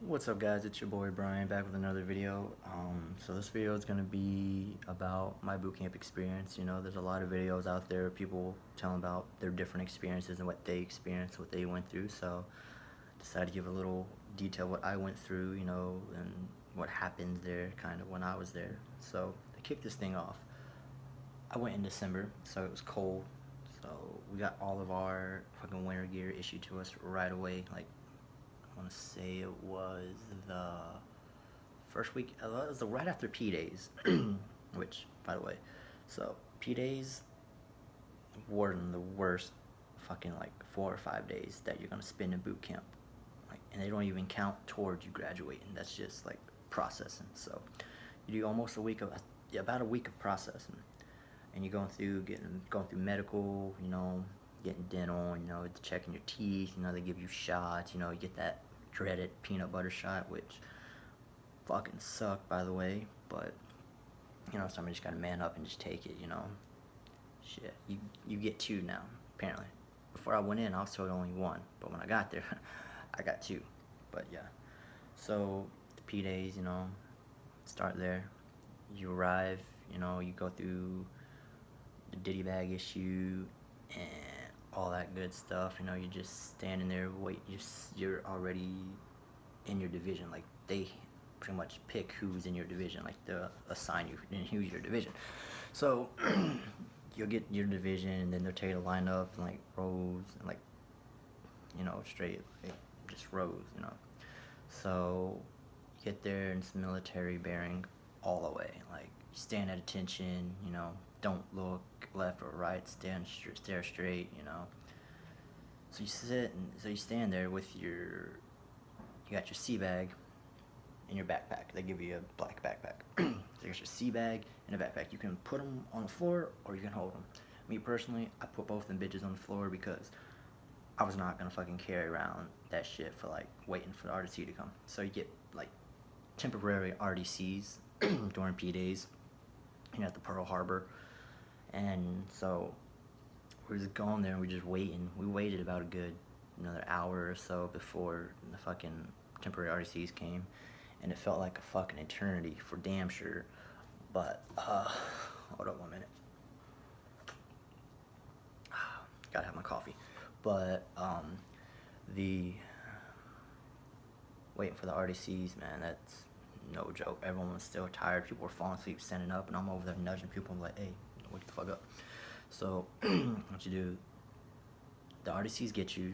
What's up, guys? It's your boy Brian back with another video. So this video is going to be about my boot camp experience. You know, there's a lot of videos out there, people telling about their different experiences and what they experienced, what they went through. So decided to give a little detail what I went through, you know, and what happened there kind of when I was there. So to kick this thing off, I went in December, so it was cold. So we got all of our fucking winter gear issued to us right away, like I want to say it was the first week, it was right after P Days, which, by the way, so P Days were the worst fucking like 4 or 5 days that you're gonna spend in boot camp, like, and they don't even count towards you graduating. That's just like processing. So you do almost a week of, yeah, about a week of processing, and you're going through medical, you know, getting dental, you know, checking your teeth, you know, they give you shots, you know, you get that dreaded peanut butter shot, which fucking sucked, by the way, but, you know, somebody just gotta man up and just take it, you know. Shit, you get two now, apparently. Before I went in, I was told only one, but when I got there, I got two. But yeah, so the P days, you know, start there. You arrive, you know, you go through the ditty bag issue and all that good stuff. You know, you're just standing there, wait. You're already in your division. Like, they pretty much pick who's in your division. Like, they'll assign you and who's your division. So you'll get your division, and then they'll tell you to line up in like rows, and like, you know, straight, like, just rows. You know, so you get there and it's military bearing all the way. Like, you stand at attention. You know, don't look left or right. Stare straight. You know. So you stand there with you got your sea bag in your backpack. They give you a black backpack. So you got your sea bag and a backpack. You can put them on the floor or you can hold them. Me personally, I put both them bitches on the floor because I was not gonna fucking carry around that shit for like waiting for the RDC to come. So you get like temporary RDCs during P days, you know, at the Pearl Harbor. And so we're just going there and we're just waiting. We waited about a good another hour or so before the fucking temporary RDCs came, and it felt like a fucking eternity for damn sure. But hold up 1 minute. Gotta have my coffee. But the waiting for the RDCs, man, that's no joke. Everyone was still tired. People were falling asleep standing up, and I'm over there nudging people. I'm like, hey, wake the fuck up. So what you do, the RDCs get you.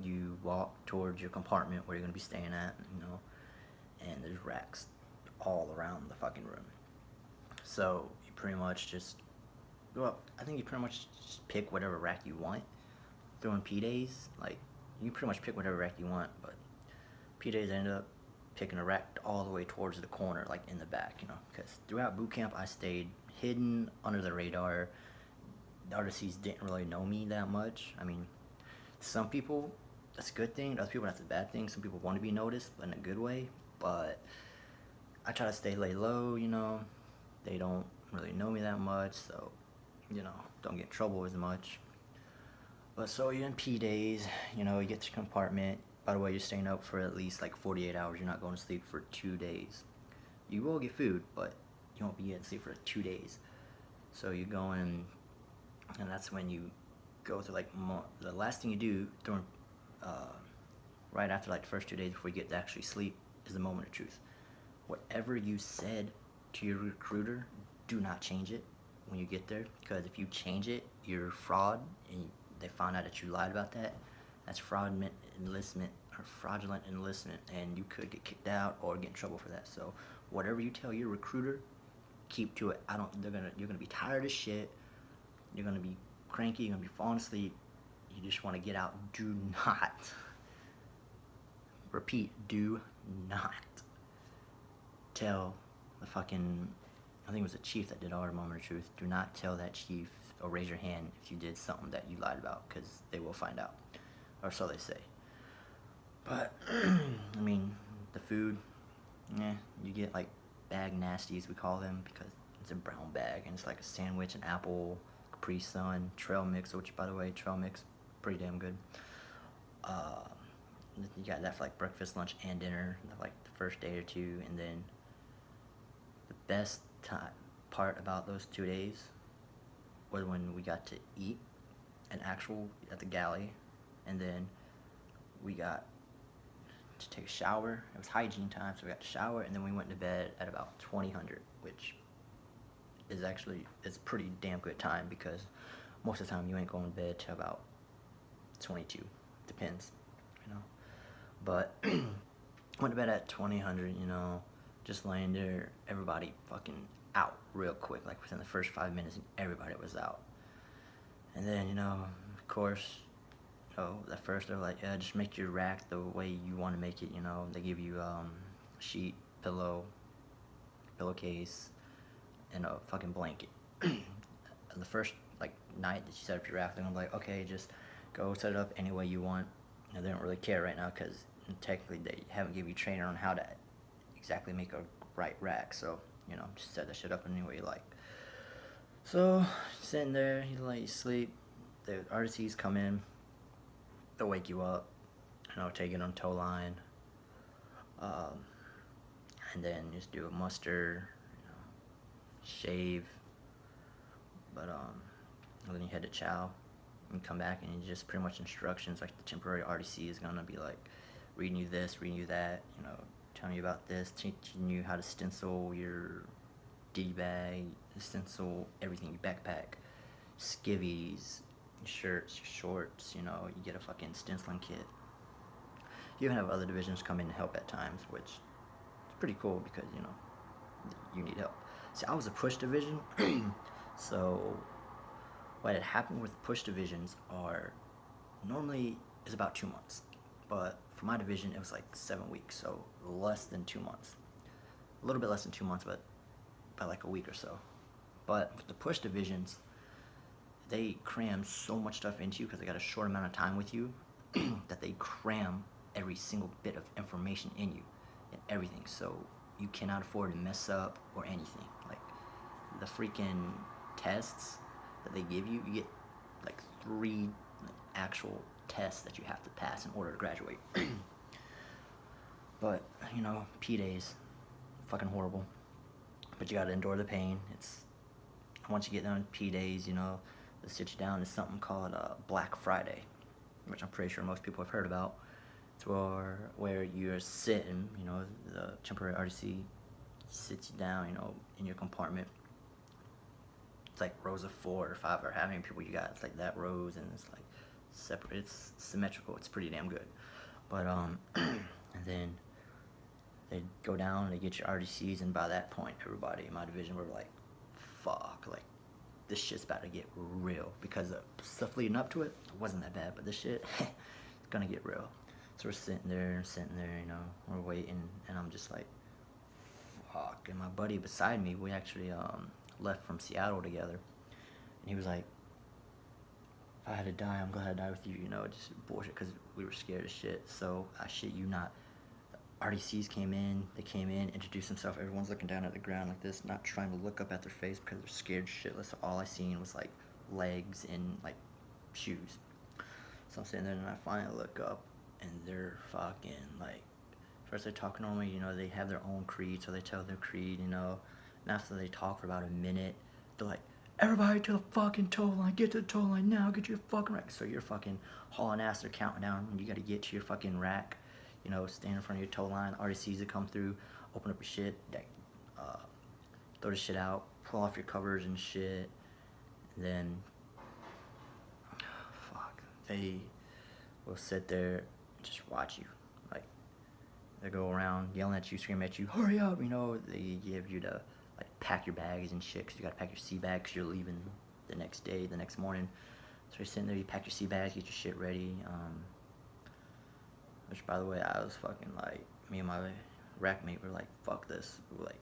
You walk towards your compartment where you're gonna be staying at, you know, and there's racks all around the fucking room. So you pretty much just, well, I think you pretty much just pick whatever rack you want. During P days, like, you pretty much pick whatever rack you want, but P days I ended up picking a rack all the way towards the corner, like in the back, you know, because throughout boot camp I stayed hidden under the radar. The RDCs didn't really know me that much. I mean, some people, that's a good thing. Other people, that's a bad thing. Some people want to be noticed, but in a good way. But I try to lay low, you know. They don't really know me that much, so, you know, don't get in trouble as much. But so you're in P days, you know, you get to your compartment. By the way, you're staying up for at least like 48 hours. You're not going to sleep for 2 days. You will get food, but you won't be getting sleep for 2 days. So you go in, and that's when you go through like the last thing you do during right after like the first 2 days before you get to actually sleep is the moment of truth. Whatever you said to your recruiter, do not change it when you get there, because if you change it, you're fraud, and they find out that you lied about that. That's fraudulent enlistment, and you could get kicked out or get in trouble for that. So whatever you tell your recruiter, keep to it. You're gonna be tired as shit. You're gonna be cranky. You're gonna be falling asleep. You just want to get out. Do not. Repeat. Do not tell the fucking, I think it was the chief that did our moment of truth. Do not tell that chief or raise your hand if you did something that you lied about, because they will find out, or so they say. But I mean, the food, you get like bag nasties, we call them, because it's a brown bag and it's like a sandwich, an apple, Capri Sun, trail mix, which, by the way, trail mix, pretty damn good. you got that for like breakfast, lunch, and dinner, like the first day or two, and then the best part about those 2 days was when we got to eat at the galley, and then we got to take a shower. It was hygiene time, so we got to shower, and then we went to bed at about 2000, which is actually, it's pretty damn good time, because most of the time you ain't going to bed till about 22. Depends, you know. But went to bed at 2000, you know, just laying there, everybody fucking out real quick, like within the first 5 minutes, everybody was out. And then, you know, of course, at first they're like, yeah, just make your rack the way you want to make it, you know. They give you sheet, pillowcase, and a fucking blanket. And the first like night that you set up your rack, they're gonna be like, okay, just go set it up any way you want. And they don't really care right now, because technically they haven't given you training on how to exactly make a right rack. So, you know, just set that shit up any way you like. So, sitting there, you sleep. The RTCs come in, they'll wake you up, and I'll take it on tow line, and then just do a muster, you know, shave, but and then you head to chow, and come back, and you just pretty much instructions, like the temporary RTC is gonna be like reading you this, reading you that, you know, telling you about this, teaching you how to stencil your D-bag, stencil everything, your backpack, skivvies, shirts, shorts, you know, you get a fucking stenciling kit. You even have other divisions come in and help at times, which is pretty cool, because, you know, you need help. See, I was a push division, so what had happened with push divisions are normally is about 2 months, but for my division it was like 7 weeks, so less than 2 months, a little bit less than 2 months, but by like a week or so. But with the push divisions, they cram so much stuff into you because they got a short amount of time with you that they cram every single bit of information in you and everything, so you cannot afford to mess up or anything. Like the freaking tests that they give you, you get like 3 actual tests that you have to pass in order to graduate. But, you know, P days, fucking horrible, but you gotta endure the pain. It's, once you get done P days, you know, they sit you down. It's something called Black Friday, which I'm pretty sure most people have heard about. It's where you're sitting, you know, the temporary RTC sits you down, you know, in your compartment. It's like rows of 4 or 5 or how many people you got. It's like that rows, and it's like separate. It's symmetrical. It's pretty damn good. But and then they go down, they get your RTCs, and by that point, everybody in my division were like, fuck, like, this shit's about to get real, because the stuff leading up to it wasn't that bad, but this shit, it's gonna get real. So we're sitting there, you know, we're waiting, and I'm just like, fuck. And my buddy beside me, we actually left from Seattle together, and he was like, if I had to die, I'm glad I died with you, you know, just bullshit, because we were scared as shit. So I shit you not, RTCs came in, introduced themselves, everyone's looking down at the ground like this, not trying to look up at their face because they're scared shitless. So all I seen was like legs and like shoes. So I'm sitting there, and I finally look up, and they're fucking like, first they talk normally, you know, they have their own creed, so they tell their creed, you know, and after they talk for about a minute, they're like, everybody to the fucking tow line, get to the tow line now, get your fucking rack. So you're fucking hauling ass, they're counting down, and you gotta get to your fucking rack, you know, stand in front of your tow line, RTCs that come through, open up your shit, throw the shit out, pull off your covers and shit, and then, fuck, they will sit there and just watch you. Like, they go around yelling at you, screaming at you, hurry up, you know, they give you to, like, pack your bags and shit, because you gotta pack your sea bag, because you're leaving the next day, the next morning. So you're sitting there, you pack your sea bags, get your shit ready, which, by the way, I was fucking like, me and my rack mate were like, fuck this. We were like,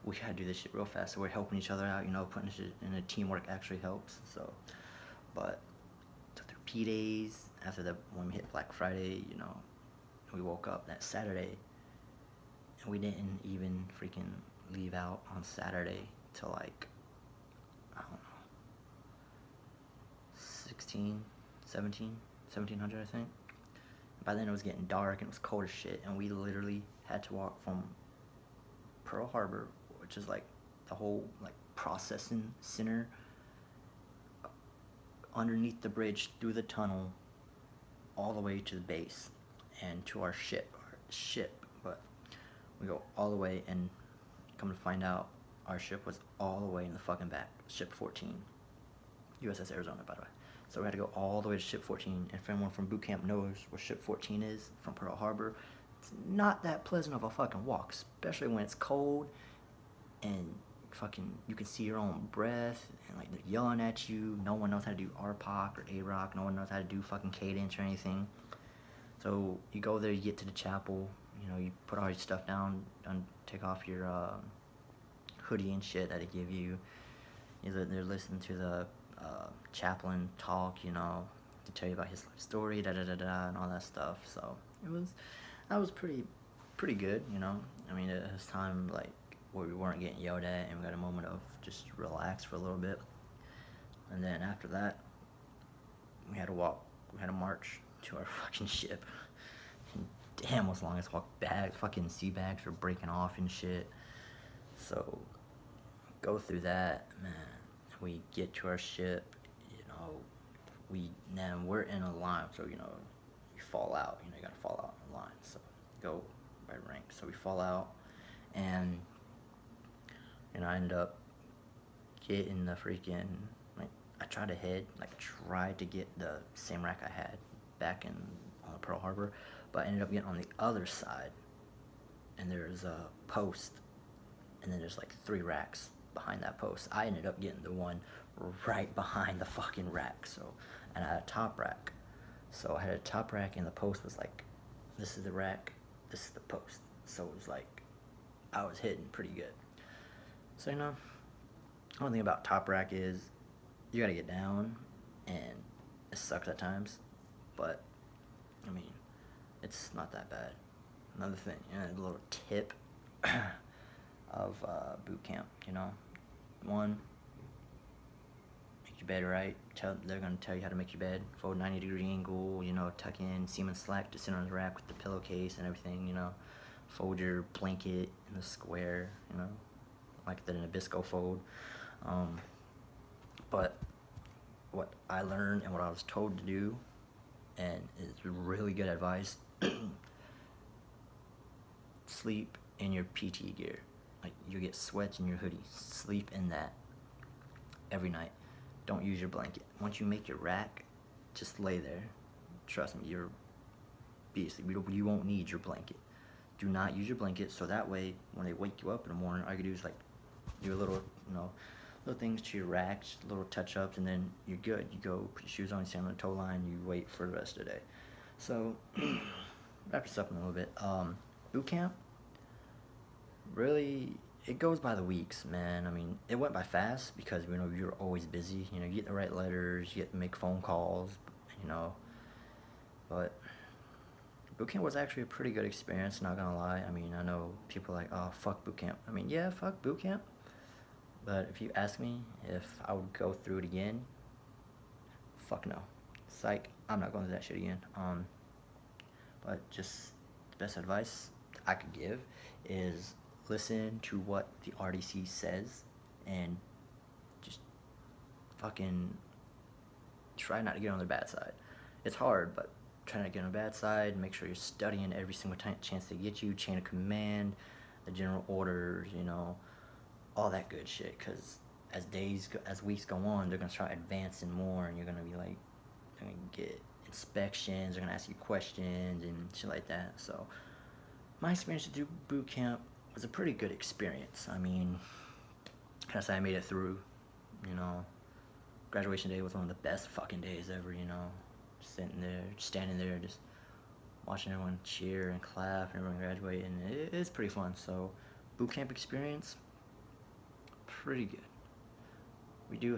we gotta do this shit real fast. So we're helping each other out, you know, putting shit in a teamwork actually helps. So, but took their P days. After that, when we hit Black Friday, you know, we woke up that Saturday, and we didn't even freaking leave out on Saturday till like, I don't know, 1700, I think. by then it was getting dark and it was cold as shit, and we literally had to walk from Pearl Harbor, which is like the whole like processing center, underneath the bridge, through the tunnel, all the way to the base and to our ship. But we go all the way, and come to find out, our ship was all the way in the fucking back. Ship 14, USS Arizona, by the way. So we had to go all the way to Ship 14, and if anyone from boot camp knows where Ship 14 is, from Pearl Harbor, it's not that pleasant of a fucking walk, especially when it's cold, and fucking, you can see your own breath, and like they're yelling at you, no one knows how to do RPOC or AROC, no one knows how to do fucking cadence or anything. So you go there, you get to the chapel, you know, you put all your stuff down, take off your hoodie and shit that they give you. They're listening to the chaplain talk, you know, to tell you about his life story, and all that stuff. So that was pretty good, you know. I mean, it was time like where we weren't getting yelled at, and we got a moment of just relax for a little bit. And then after that, we had to march to our fucking ship. And damn, it was long as walk back. Fucking sea bags were breaking off and shit. So go through that, man. We get to our ship, you know, we're in a line, so, you know, you fall out, you know, you gotta fall out in a line, so go by rank. So we fall out, and I ended up getting the freaking, like, I tried to get the same rack I had back on the Pearl Harbor, but I ended up getting on the other side, and there's a post, and then there's like 3 racks behind that post. I ended up getting the one right behind the fucking rack, and I had a top rack. So I had a top rack, and the post was like, this is the rack, this is the post. So it was like, I was hitting pretty good. So, you know, the only thing about top rack is, you gotta get down, and it sucks at times, but, I mean, it's not that bad. Another thing, you know, a little tip of boot camp, you know. 1, make your bed right. They're gonna tell you how to make your bed. Fold 90-degree angle, you know, tuck in seam and slack to sit on the rack with the pillowcase and everything, you know. Fold your blanket in a square, you know, like the Nabisco fold. But what I learned and what I was told to do, and it's really good advice, sleep in your PT gear. Like, you get sweats in your hoodie. Sleep in that every night. Don't use your blanket. Once you make your rack, just lay there. Trust me, you're beastly. You won't need your blanket. Do not use your blanket, so that way, when they wake you up in the morning, all you can do is like do a little, you know, little things to your rack, just little touch-ups, and then you're good. You go put your shoes on, stand on the toe line, you wait for the rest of the day. So, wrap this up in a little bit. Boot camp, really, it goes by the weeks, man. I mean, it went by fast because, you know, you're always busy. You know, you get the right letters, you get to make phone calls, you know. But boot camp was actually a pretty good experience, not gonna lie. I mean, I know people are like, oh, fuck boot camp. I mean, yeah, fuck boot camp. But if you ask me if I would go through it again, fuck no. Psych, I'm not going through that shit again. But just the best advice I could give is listen to what the RDC says, and just fucking try not to get on their bad side. It's hard, but try not to get on the bad side. Make sure you're studying every single chance they get you, chain of command, the general orders, you know, all that good shit. Because as weeks go on, they're gonna start advancing more, and you're gonna be like, you're gonna get inspections, they're gonna ask you questions and shit like that. So my experience through boot camp was a pretty good experience. I mean, can I say I made it through? You know, graduation day was one of the best fucking days ever, you know. Sitting there, standing there, just watching everyone cheer and clap and everyone graduate, and it's pretty fun. So, boot camp experience, pretty good. I do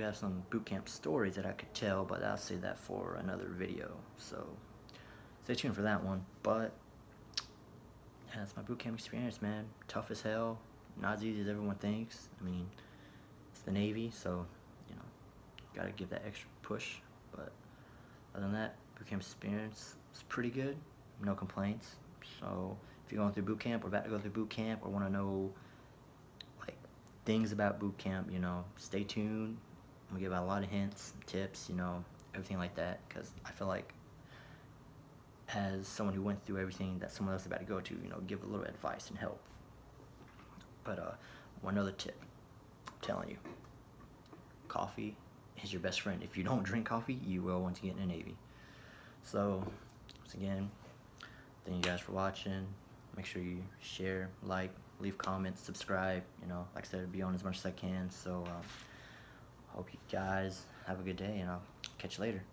have some boot camp stories that I could tell, but I'll say that for another video. So, stay tuned for that one. But yeah, that's my boot camp experience, man. Tough as hell, not as easy as everyone thinks. I mean, it's the Navy, so, you know, gotta give that extra push. But other than that, boot camp experience it's pretty good, no complaints. So if you're going through boot camp or about to go through boot camp or want to know like things about boot camp, you know, stay tuned. I'm gonna give out a lot of hints, tips, you know, everything like that, because I feel like as someone who went through everything that someone else is about to go to, you know, give a little advice and help. But one other tip, I'm telling you, coffee is your best friend. If you don't drink coffee, you will want to get in the Navy. So, once again, thank you guys for watching. Make sure you share, like, leave comments, subscribe. You know, like I said, be on as much as I can. So, hope you guys have a good day, and I'll catch you later.